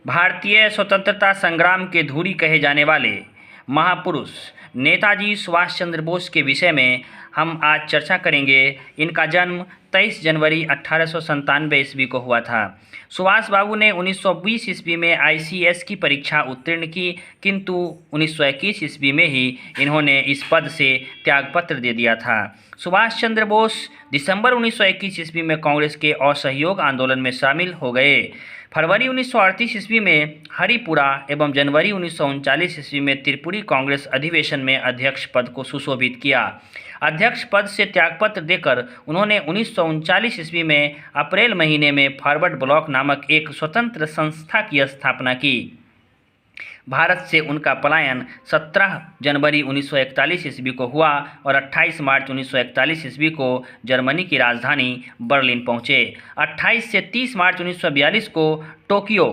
भारतीय स्वतंत्रता संग्राम के धुरी कहे जाने वाले महापुरुष नेताजी सुभाष चंद्र बोस के विषय में हम आज चर्चा करेंगे। इनका जन्म 23 जनवरी 1897 ईस्वी को हुआ था। सुभाष बाबू ने 1920 ईस्वी में ICS की परीक्षा उत्तीर्ण की, किंतु 1921 ईस्वी में ही इन्होंने इस पद से त्यागपत्र दे दिया था। सुभाष चंद्र बोस दिसंबर 1921 ईस्वी में कांग्रेस के असहयोग आंदोलन में शामिल हो गए। फरवरी 1938 ईस्वी में हरिपुरा एवं जनवरी 1939 ईस्वी में त्रिपुरी कांग्रेस अधिवेशन में अध्यक्ष पद को सुशोभित किया। अध्यक्ष पद से त्यागपत्र देकर उन्होंने 1939 ईस्वी में अप्रैल महीने में फॉरवर्ड ब्लॉक नामक एक स्वतंत्र संस्था की स्थापना की। भारत से उनका पलायन 17 जनवरी 1941 ईस्वी को हुआ और 28 मार्च 1941 ईस्वी को जर्मनी की राजधानी बर्लिन पहुँचे। 28 से 30 मार्च 1942 को टोक्यो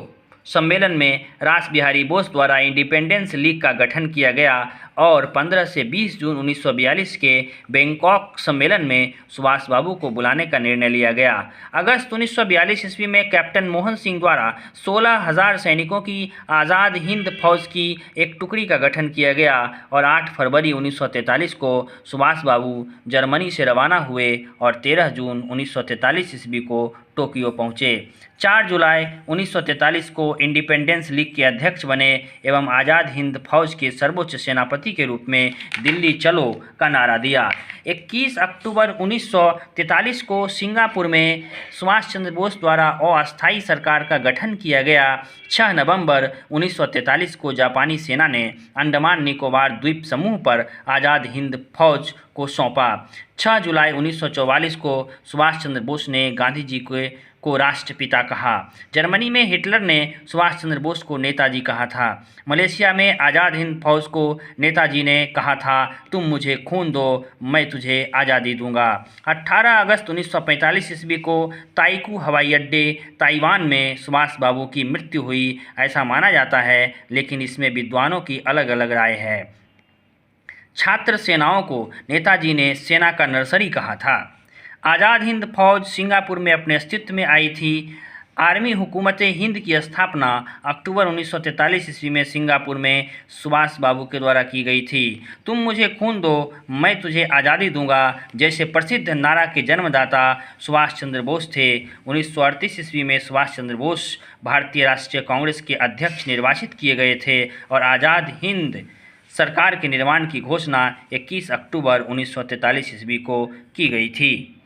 सम्मेलन में रास बिहारी बोस द्वारा इंडिपेंडेंस लीग का गठन किया गया और 15 से 20 जून 1942 के बैंकॉक सम्मेलन में सुभाष बाबू को बुलाने का निर्णय लिया गया। अगस्त 1942 ईस्वी में कैप्टन मोहन सिंह द्वारा 16,000 सैनिकों की आज़ाद हिंद फौज की एक टुकड़ी का गठन किया गया और 8 फरवरी 1943 को सुभाष बाबू जर्मनी से रवाना हुए और 13 जून 1943 ईस्वी को टोक्यो पहुँचे। 4 जुलाई 1943 को इंडिपेंडेंस लीग के अध्यक्ष बने एवं आज़ाद हिंद फौज के सर्वोच्च सेनापति के रूप में दिल्ली चलो का नारा दिया। 21 अक्टूबर 1943 को सिंगापुर में सुभाष चंद्र बोस द्वारा अस्थायी सरकार का गठन किया गया। 6 नवंबर 1943 को जापानी सेना ने अंडमान निकोबार द्वीप समूह पर आज़ाद हिंद फौज को सौंपा। 6 जुलाई 1944 को सुभाष चंद्र बोस ने गांधी जी को राष्ट्रपिता कहा। जर्मनी में हिटलर ने सुभाष चंद्र बोस को नेताजी कहा था। मलेशिया में आज़ाद हिंद फौज को नेताजी ने कहा था, तुम मुझे खून दो, मैं तुझे आज़ादी दूंगा। 18 अगस्त 1945 ईस्वी को ताइकू हवाई अड्डे ताइवान में सुभाष बाबू की मृत्यु हुई, ऐसा माना जाता है, लेकिन इसमें विद्वानों की अलग अलग राय है। छात्र सेनाओं को नेताजी ने सेना का नर्सरी कहा था। आज़ाद हिंद फौज सिंगापुर में अपने अस्तित्व में आई थी। आर्मी हुकूमत हिंद की स्थापना अक्टूबर 1943 ईस्वी में सिंगापुर में सुभाष बाबू के द्वारा की गई थी। तुम मुझे खून दो, मैं तुझे आज़ादी दूंगा जैसे प्रसिद्ध नारा के जन्मदाता सुभाष चंद्र बोस थे। 1938 ईस्वी में सुभाष चंद्र बोस भारतीय राष्ट्रीय कांग्रेस के अध्यक्ष निर्वाचित किए गए थे और आज़ाद हिंद सरकार के निर्माण की घोषणा 21 अक्टूबर 1943 ईस्वी को की गई थी।